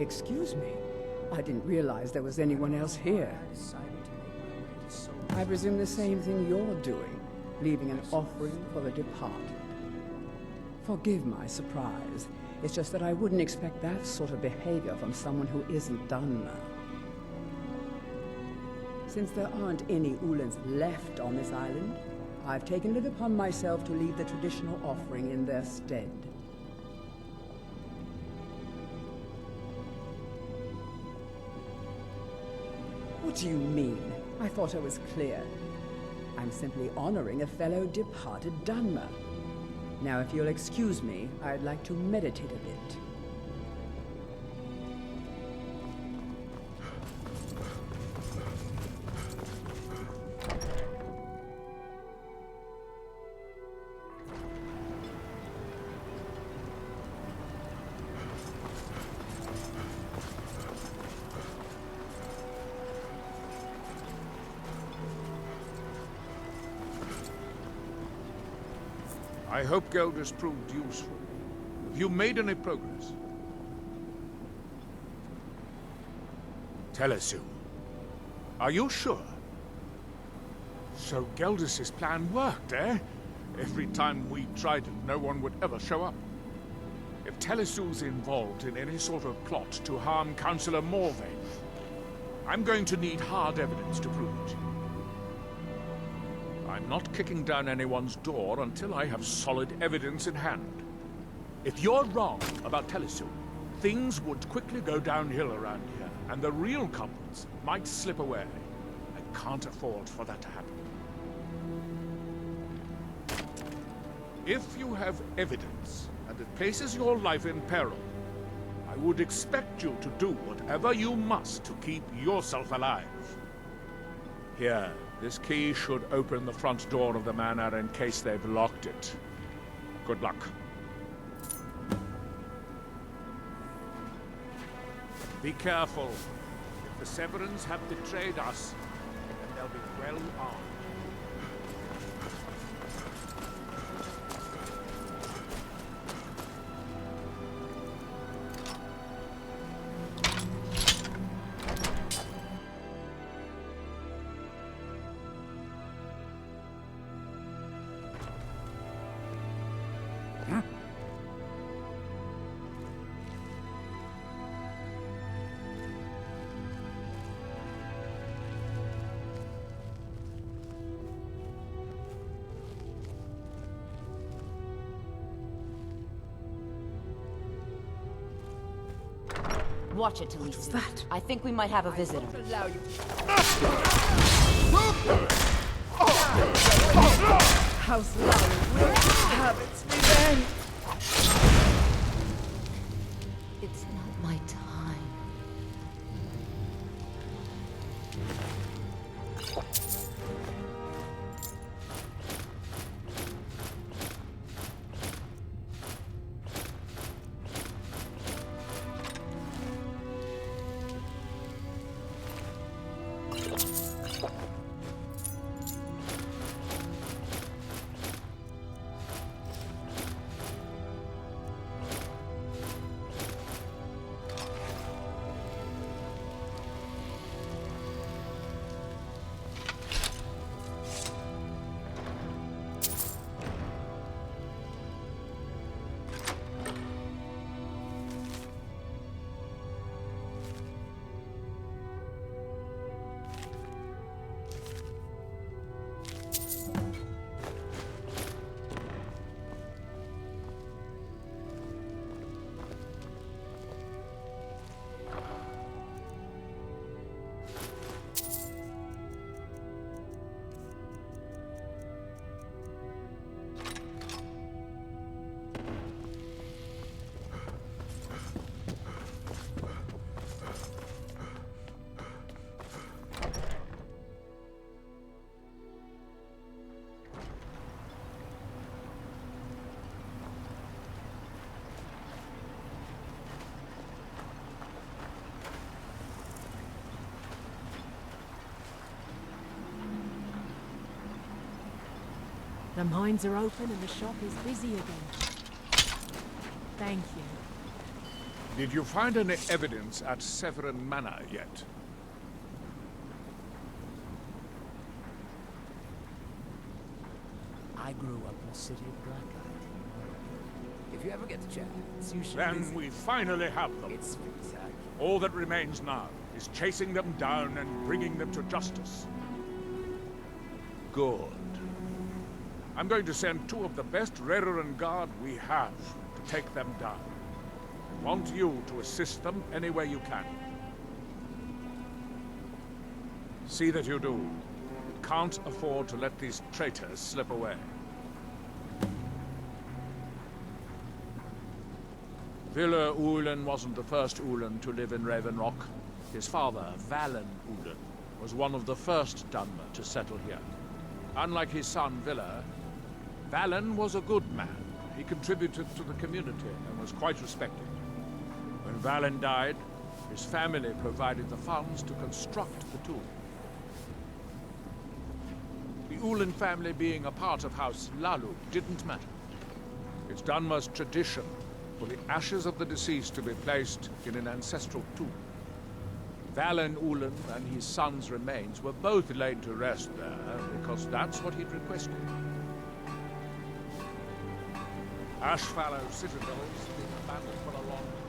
Excuse me. I didn't realize there was anyone else here. I presume the same thing you're doing, leaving an offering for the departed. Forgive my surprise. It's just that I wouldn't expect that sort of behavior from someone who isn't done. Since there aren't any Ulans left on this island, I've taken it upon myself to leave the traditional offering in their stead. What do you mean? I thought I was clear. I'm simply honoring a fellow departed Dunmer. Now, if you'll excuse me, I'd like to meditate a bit. I hope Gelders proved useful. Have you made any progress? Telesu. Are you sure? So Gelders' plan worked, eh? Every time we tried it, no one would ever show up. If Telesu's involved in any sort of plot to harm Councillor Morvain, I'm going to need hard evidence to prove it. I'm not kicking down anyone's door until I have solid evidence in hand. If you're wrong about Telesu, things would quickly go downhill around here, and the real culprits might slip away. I can't afford for that to happen. If you have evidence, and it places your life in peril, I would expect you to do whatever you must to keep yourself alive. Here. This key should open the front door of the manor in case they've locked it. Good luck. Be careful. If the Severans have betrayed us, then they'll be well armed. Watch it, Talisa. What's that? I think we might have a visitor. Allow you. House Lowry will have its revenge. It's not my time. The mines are open and the shop is busy again. Thank you. Did you find any evidence at Severin Manor yet? I grew up in the city of Blacklight. If you ever get the chance, you should Then visit. we finally have them. It's spectacular. All that remains now is chasing them down and bringing them to justice. Good. I'm going to send 2 of the best Rerenn Guard we have to take them down. I want you to assist them any way you can. See that you do. We can't afford to let these traitors slip away. Villa Ulen wasn't the first Ulen to live in Raven Rock. His father, Valen Ulen, was one of the first Dunmer to settle here. Unlike his son, Villa, Valen was a good man. He contributed to the community and was quite respected. When Valen died, his family provided the funds to construct the tomb. The Ulen family being a part of House Lalu didn't matter. It's Dunmer's tradition for the ashes of the deceased to be placed in an ancestral tomb. Valen Ulen and his son's remains were both laid to rest there because that's what he'd requested. Ashfallow Citadel's been abandoned for a long time.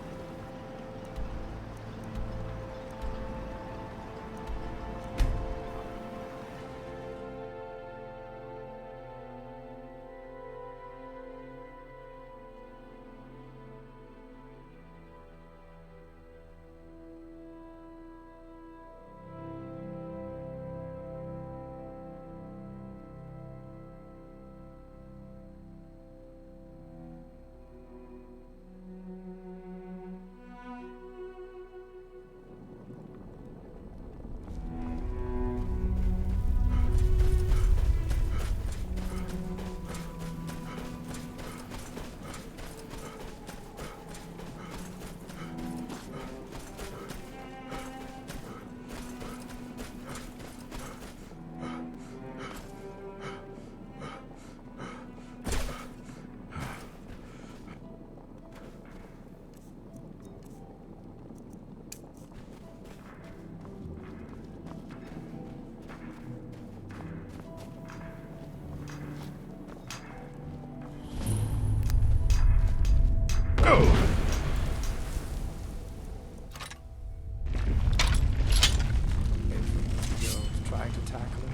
You're trying to tackle him?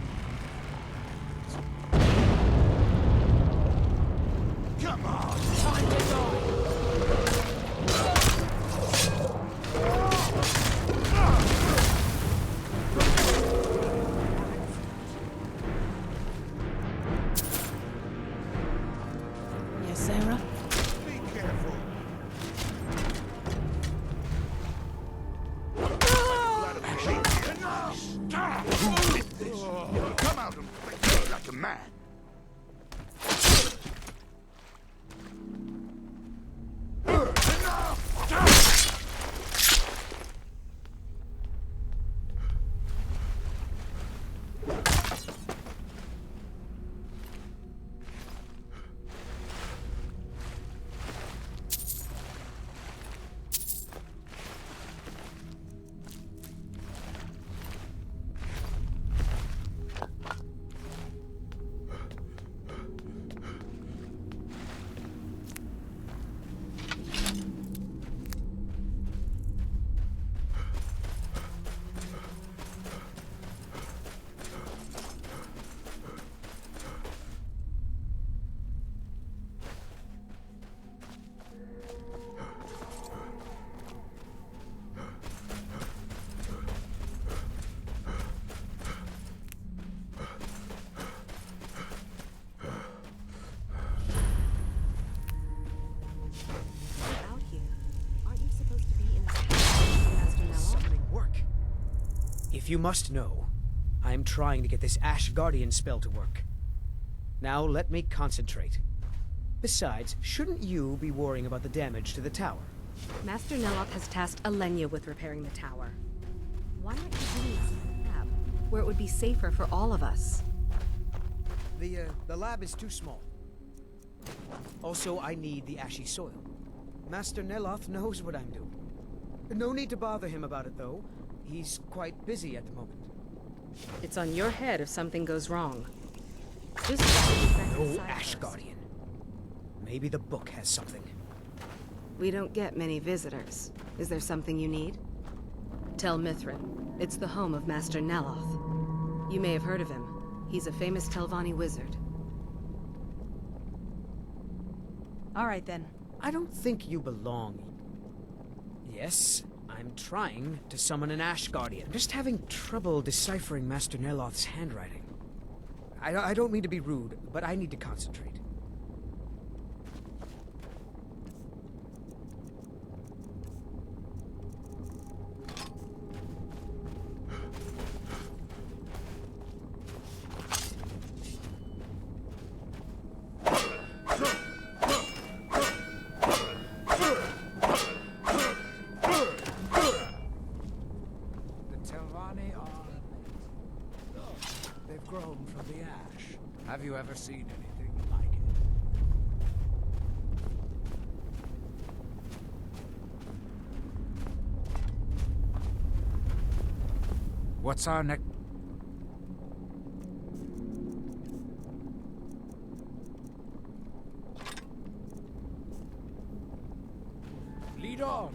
Come on! Time to go! Yes, Sarah? Be careful! Come out and fight like a man. Out here. Aren't you supposed to be in the Master Nello? Summoning work. If you must know, I'm trying to get this Ash Guardian spell to work. Now let me concentrate. Besides, shouldn't you be worrying about the damage to the tower? Master Neloth has tasked Alenia with repairing the tower. Why not continue this in the lab, where it would be safer for all of us? The lab is too small. Also, I need the ashy soil. Master Neloth knows what I'm doing. No need to bother him about it, though. He's quite busy at the moment. It's on your head if something goes wrong. Just No Ash Guardian. Maybe the book has something. We don't get many visitors. Is there something you need? Tell Mithrin. It's the home of Master Neloth. You may have heard of him. He's a famous Telvanni wizard. All right, then. I don't think you belong. Yes, I'm trying to summon an Ash Guardian. I'm just having trouble deciphering Master Neloth's handwriting. I don't mean to be rude, but I need to concentrate. They've grown from the ash. Have you ever seen anything like it? What's our next... Lead on!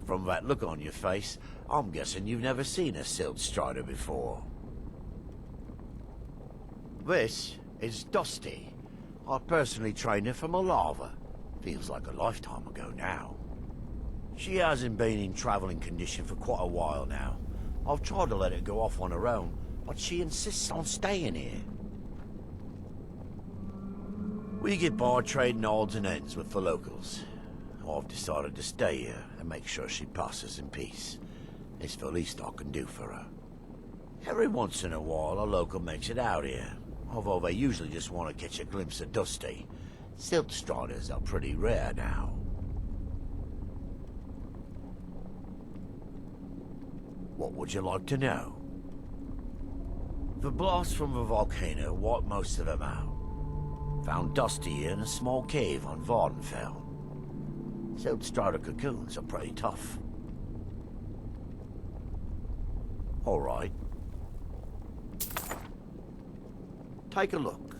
From that look on your face, I'm guessing you've never seen a Silt Strider before. This is Dusty. I personally trained her from a lava. Feels like a lifetime ago now. She hasn't been in traveling condition for quite a while now. I've tried to let her go off on her own, but she insists on staying here. We get by trading odds and ends with the locals. I've decided to stay here and make sure she passes in peace. It's the least I can do for her. Every once in a while, a local makes it out here, although they usually just want to catch a glimpse of Dusty. Silt Striders are pretty rare now. What would you like to know? The blast from the volcano wiped most of them out. Found Dusty in a small cave on Vardenfell. Silt Strider cocoons are pretty tough. All right. Take a look.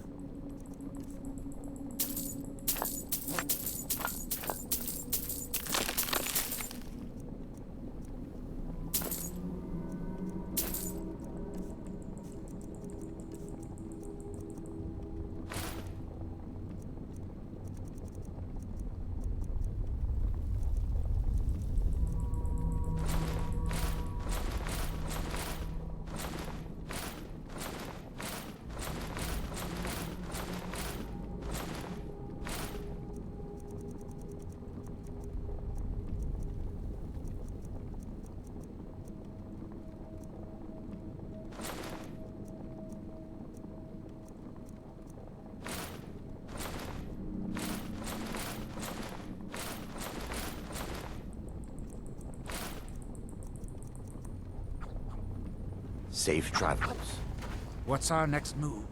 Safe travels. What's our next move?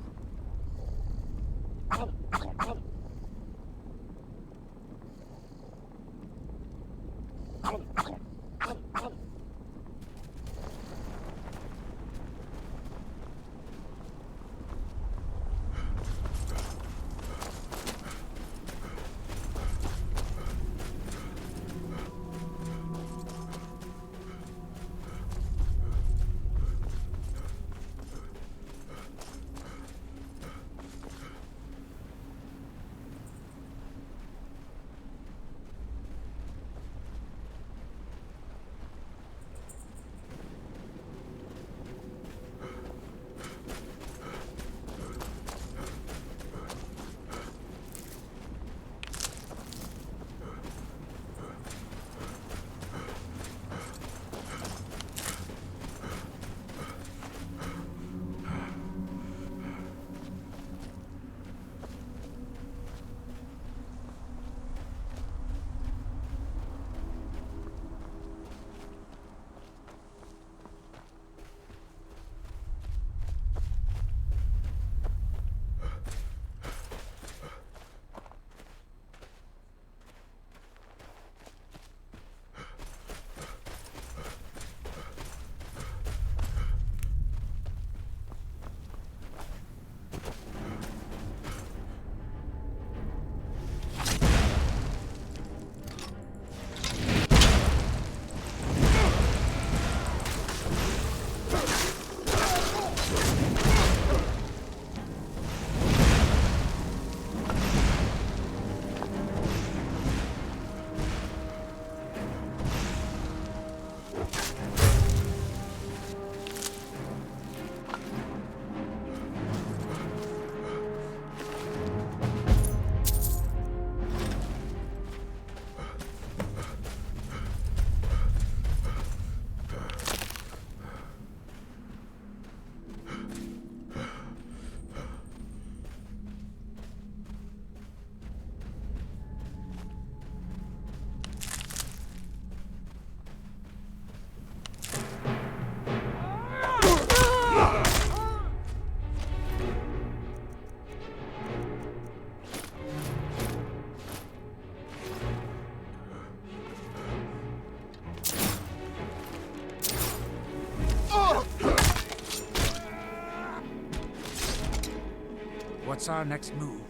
What's our next move?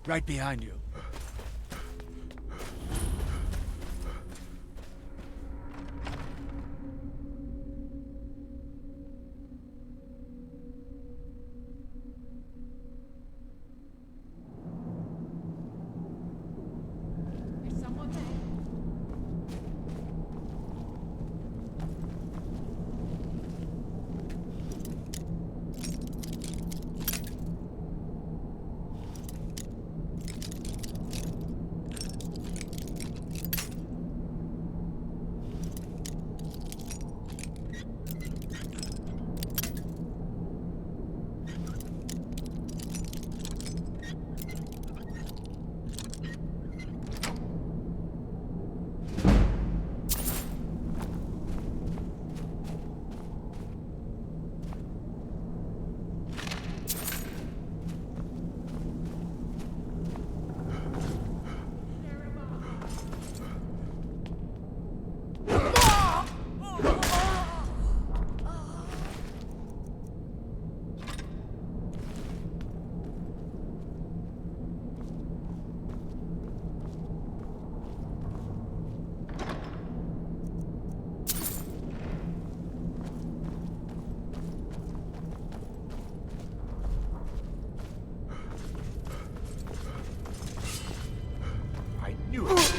Right behind you. Is someone there? I knew it!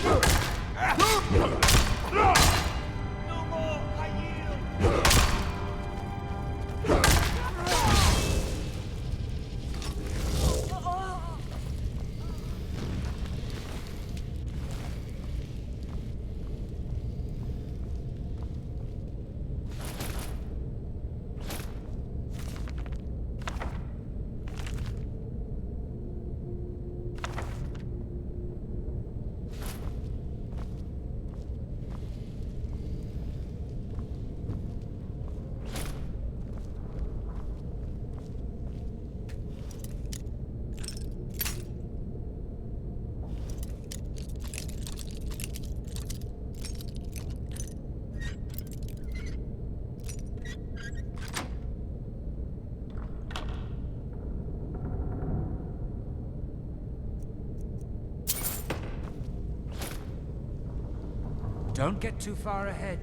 Don't get too far ahead.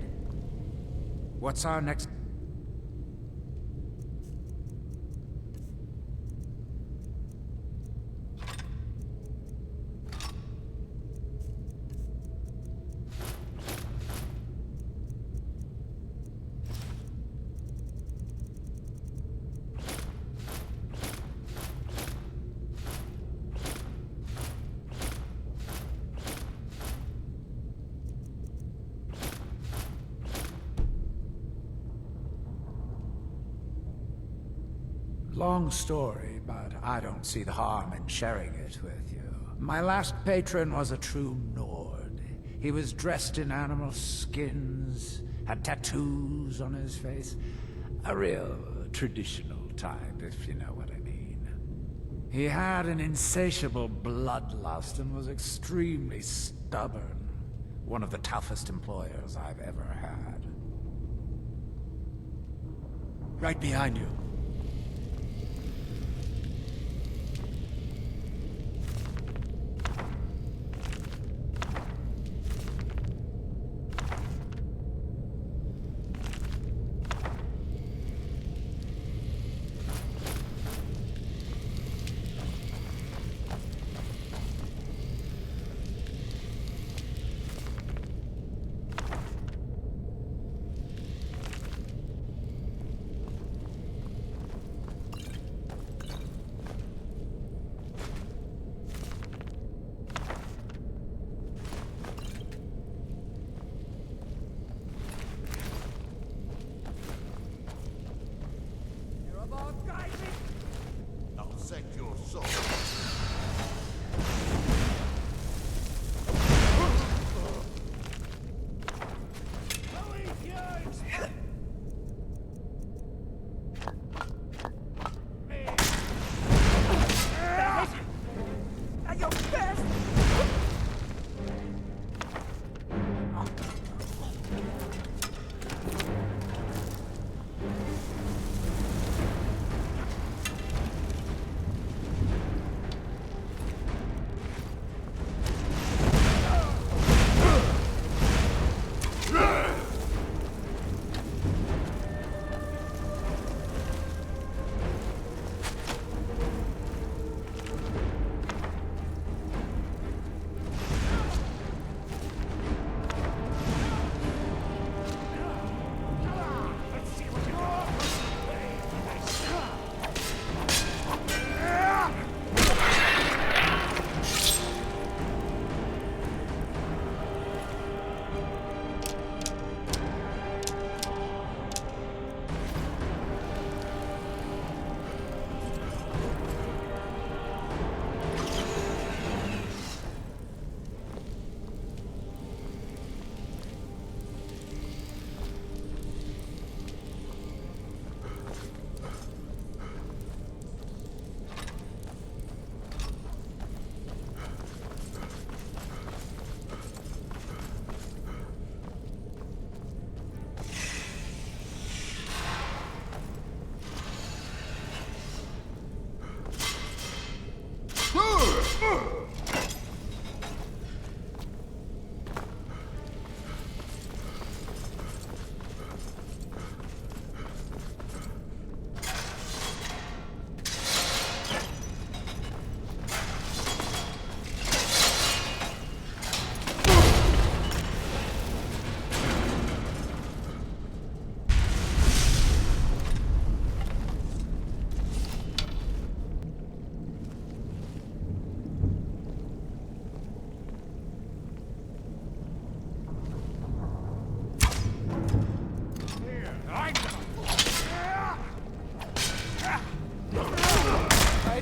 What's our next... Long story, but I don't see the harm in sharing it with you. My last patron was a true Nord. He was dressed in animal skins, had tattoos on his face. A real traditional type, if you know what I mean. He had an insatiable bloodlust and was extremely stubborn. One of the toughest employers I've ever had. Right behind you. I'll send your soul.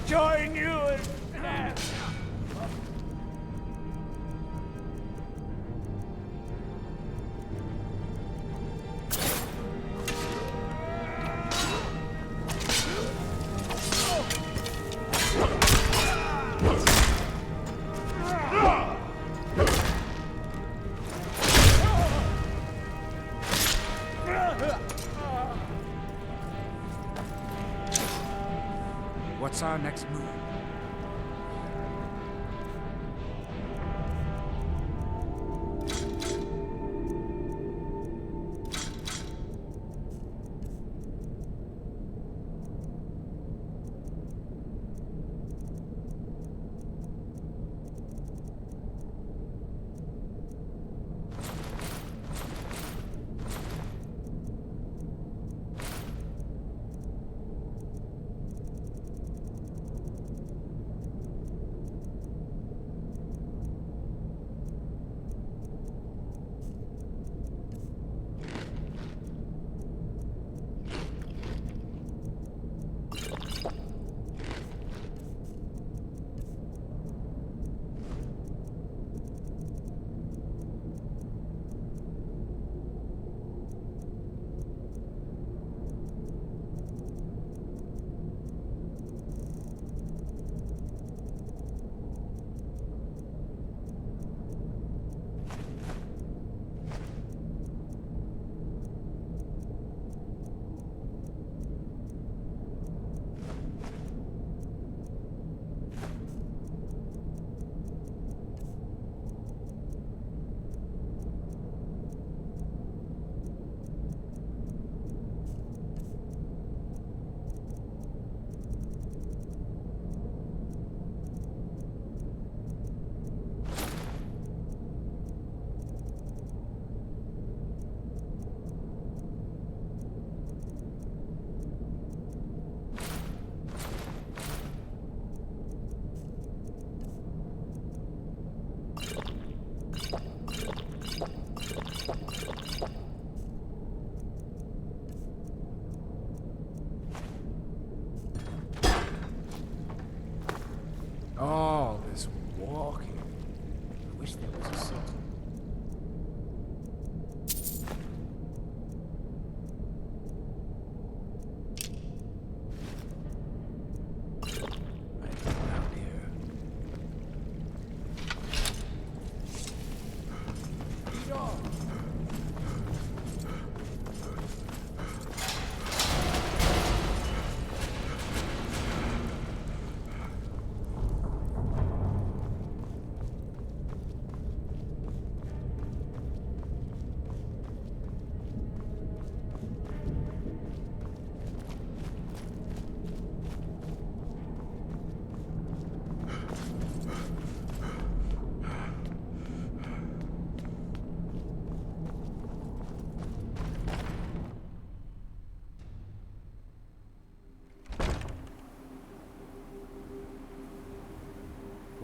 Join you in... What's our next move?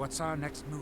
What's our next move?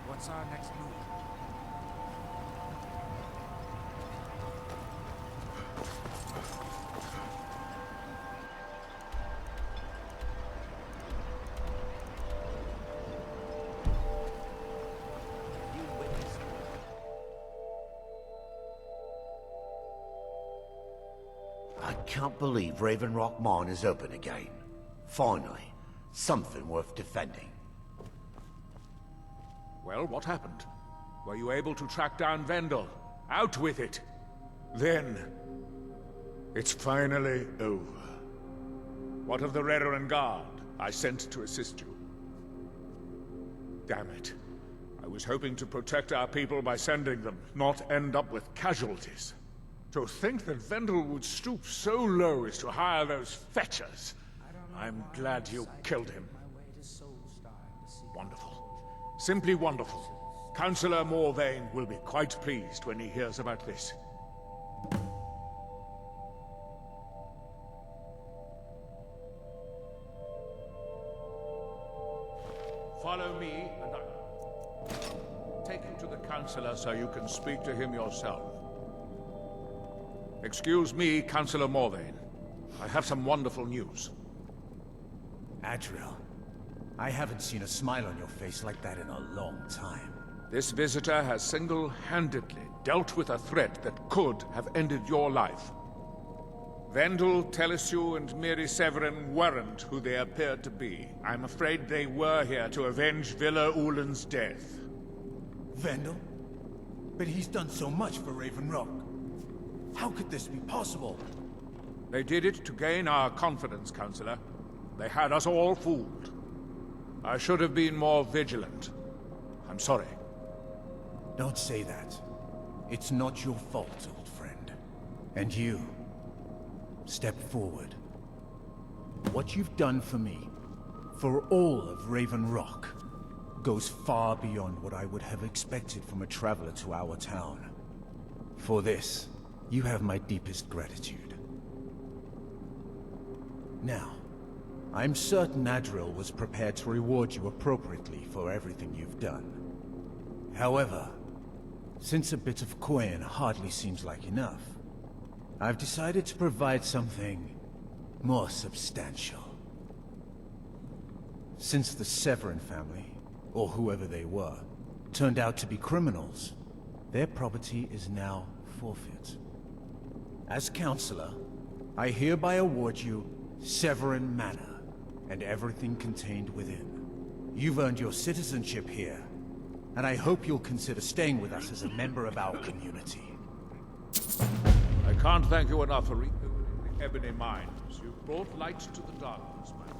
What's our next move? I can't believe Raven Rock Mine is open again. Finally, something worth defending. Well, what happened? Were you able to track down Vendel? Out with it! Then... it's finally over. What of the Redoran Guard I sent to assist you? Damn it. I was hoping to protect our people by sending them, not end up with casualties. To think that Vendel would stoop so low as to hire those fetchers. I'm glad you killed him. Wonderful. Simply wonderful. Councillor Morvain will be quite pleased when he hears about this. Follow me, and I... take him to the Councillor so you can speak to him yourself. Excuse me, Councillor Morvain. I have some wonderful news. Adriel, I haven't seen a smile on your face like that in a long time. This visitor has single-handedly dealt with a threat that could have ended your life. Vendel, Telesue, and Miri Severin weren't who they appeared to be. I'm afraid they were here to avenge Villa Ulen's death. Vendel? But he's done so much for Raven Rock. How could this be possible? They did it to gain our confidence, Councillor. They had us all fooled. I should have been more vigilant. I'm sorry. Don't say that. It's not your fault, old friend. And you, step forward. What you've done for me, for all of Raven Rock, goes far beyond what I would have expected from a traveler to our town. For this, you have my deepest gratitude. Now, I'm certain Adriel was prepared to reward you appropriately for everything you've done. However, since a bit of coin hardly seems like enough, I've decided to provide something more substantial. Since the Severin family, or whoever they were, turned out to be criminals, their property is now forfeit. As Counselor, I hereby award you Severin Manor, and everything contained within. You've earned your citizenship here, and I hope you'll consider staying with us as a member of our community. I can't thank you enough for reopening the Ebony Mines. You've brought light to the darkness, my friend.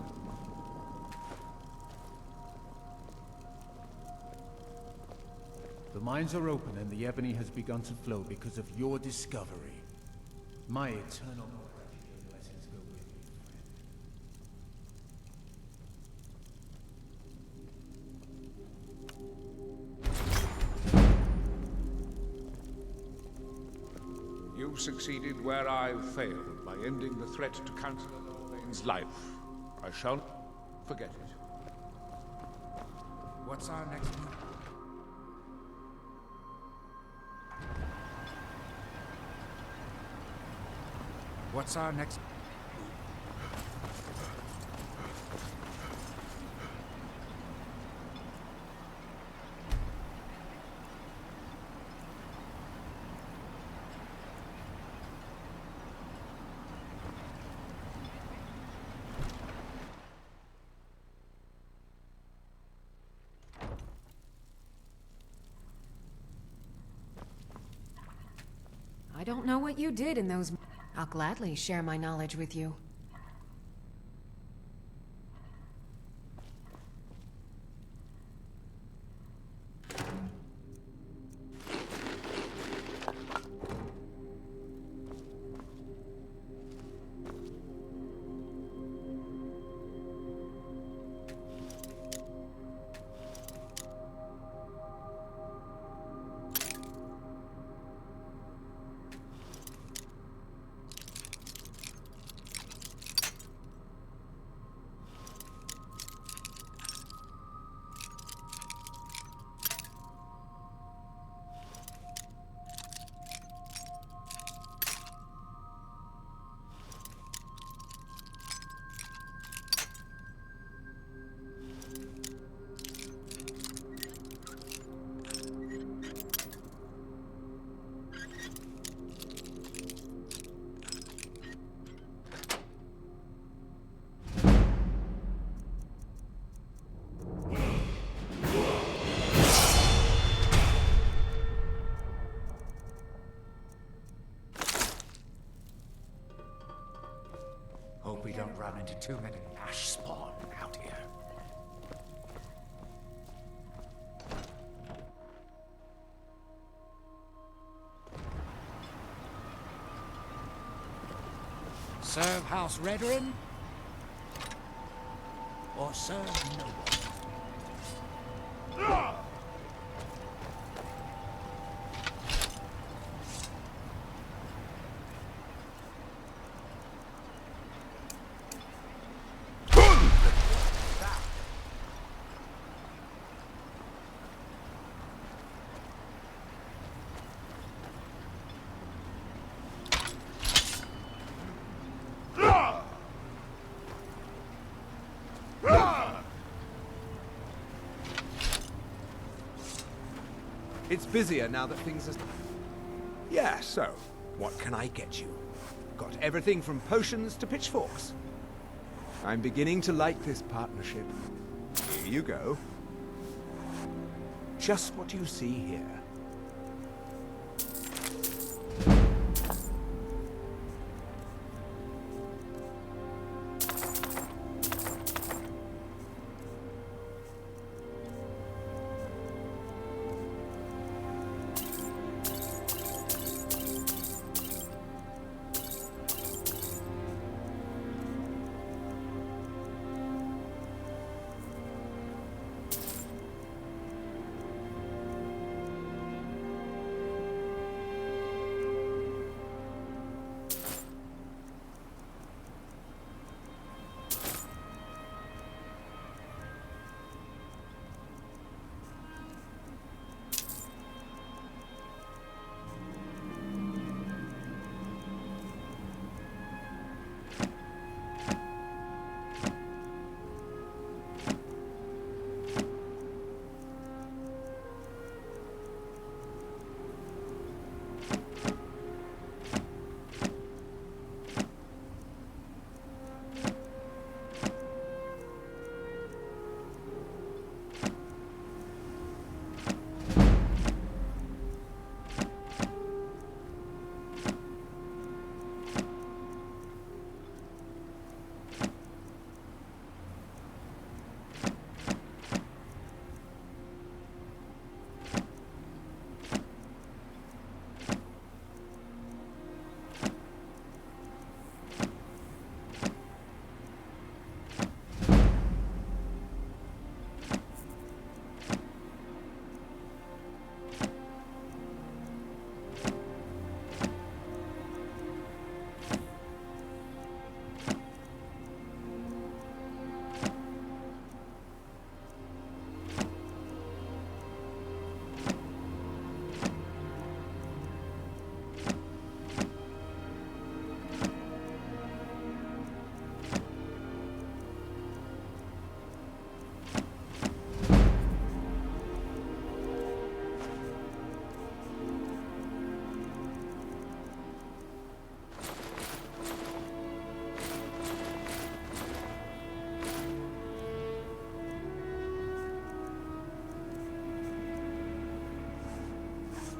The mines are open and the ebony has begun to flow because of your discovery. My eternal gratitude and blessings go with you, friend. You've succeeded where I've failed by ending the threat to Councillor Morvain's life. I shall not forget it. What's our next move? What's our next... I don't know what you did in those... I'll gladly share my knowledge with you. run into too many ash spawn out here. Serve House Redoran? Or serve no one? It's busier now that things are... Yeah, so, what can I get you? Got everything from potions to pitchforks. I'm beginning to like this partnership. Here you go. Just what you see here.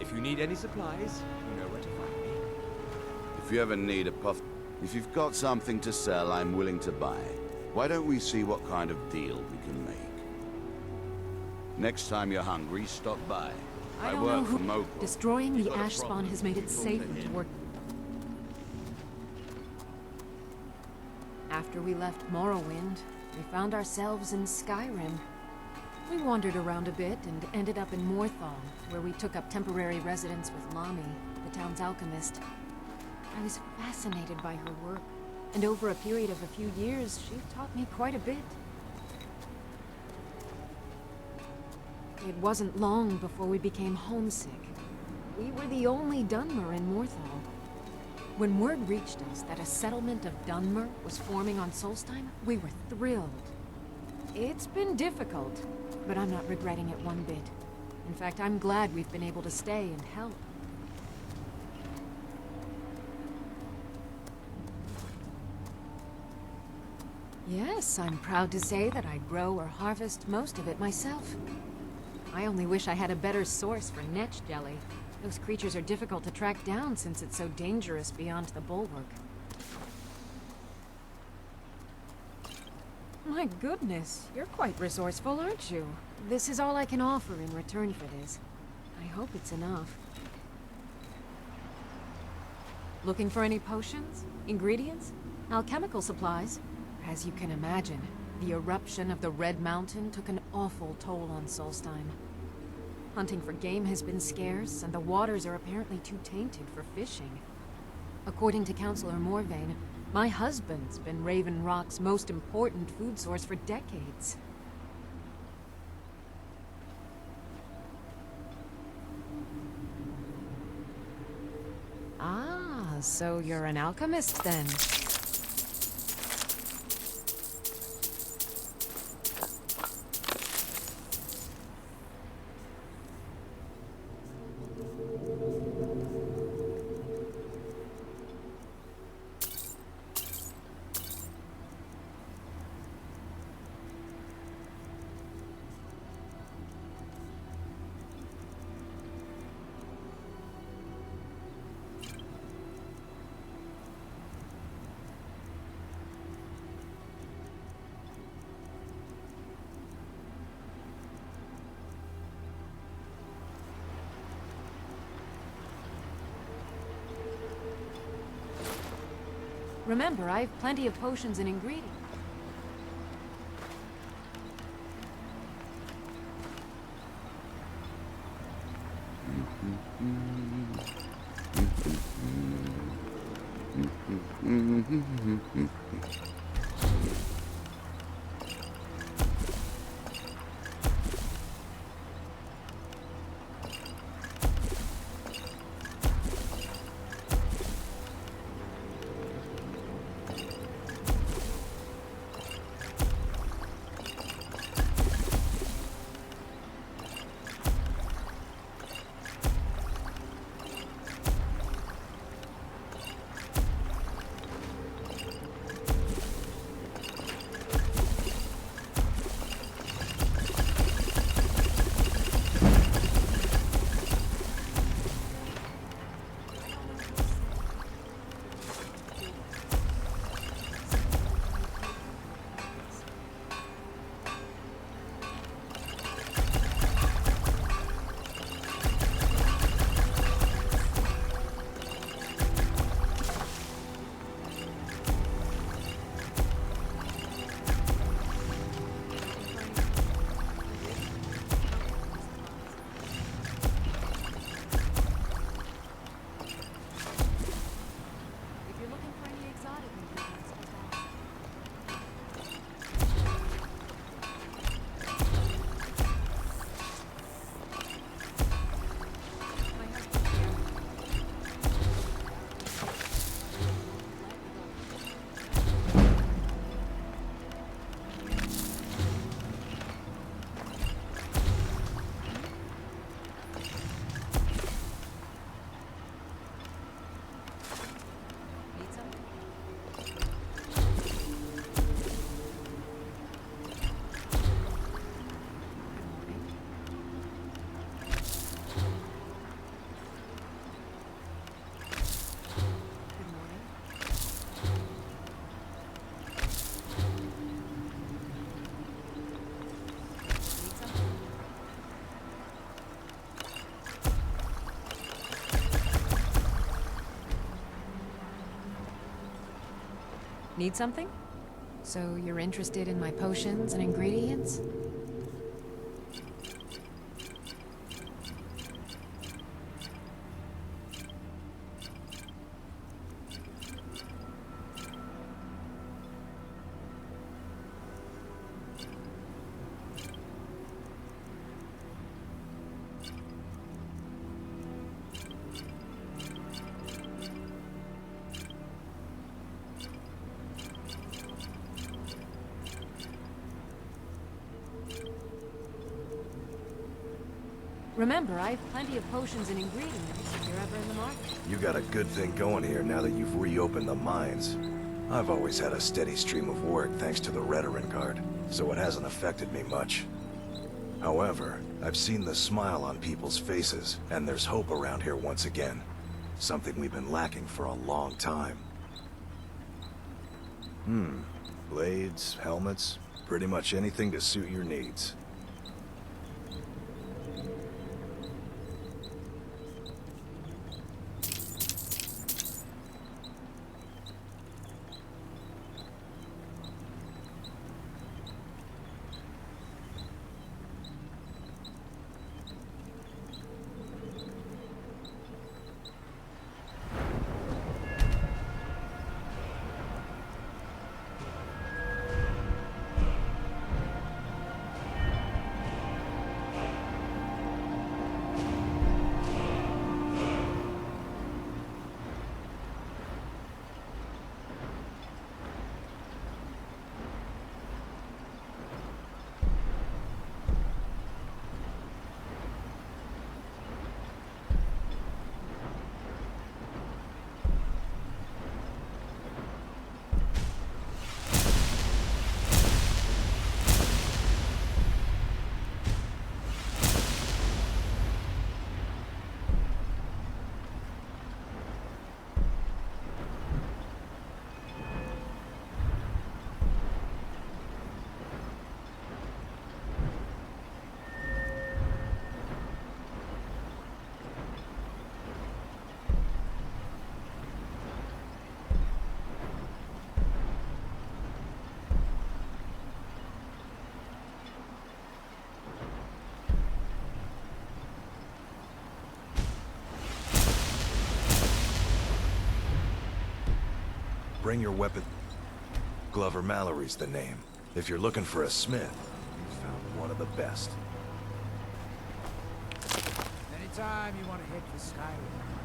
If you need any supplies, you know where to find me. If you ever need a puff... If you've got something to sell, I'm willing to buy. Why don't we see what kind of deal we can make? Next time you're hungry, stop by. I work for Mokro. Destroying the ash spawn has made it safer to work. After we left Morrowind, we found ourselves in Skyrim. We wandered around a bit and ended up in Morthal, where we took up temporary residence with Lami, the town's alchemist. I was fascinated by her work, and over a period of a few years, she taught me quite a bit. It wasn't long before we became homesick. We were the only Dunmer in Morthal. When word reached us that a settlement of Dunmer was forming on Solstheim, we were thrilled. It's been difficult, but I'm not regretting it one bit. In fact, I'm glad we've been able to stay and help. Yes, I'm proud to say that I grow or harvest most of it myself. I only wish I had a better source for netch jelly. Those creatures are difficult to track down since it's so dangerous beyond the bulwark. My goodness, you're quite resourceful, aren't you? This is all I can offer in return for this. I hope it's enough. Looking for any potions? Ingredients? Alchemical supplies? As you can imagine, the eruption of the Red Mountain took an awful toll on Solstheim. Hunting for game has been scarce, and the waters are apparently too tainted for fishing. According to Councillor Morvain, my husband's been Raven Rock's most important food source for decades. Ah, so you're an alchemist then? Remember, I have plenty of potions and ingredients. Need something? So you're interested in my potions and ingredients? Remember, I have plenty of potions and ingredients if you're ever in the market. You got a good thing going here now that you've reopened the mines. I've always had a steady stream of work thanks to the Redoran Guard, so it hasn't affected me much. However, I've seen the smile on people's faces, and there's hope around here once again. Something we've been lacking for a long time. Blades, helmets, Pretty much anything to suit your needs. Bring your weapon. Glover Mallory's the name. If you're looking for a smith, you found one of the best. Anytime you want to head for Skyrim,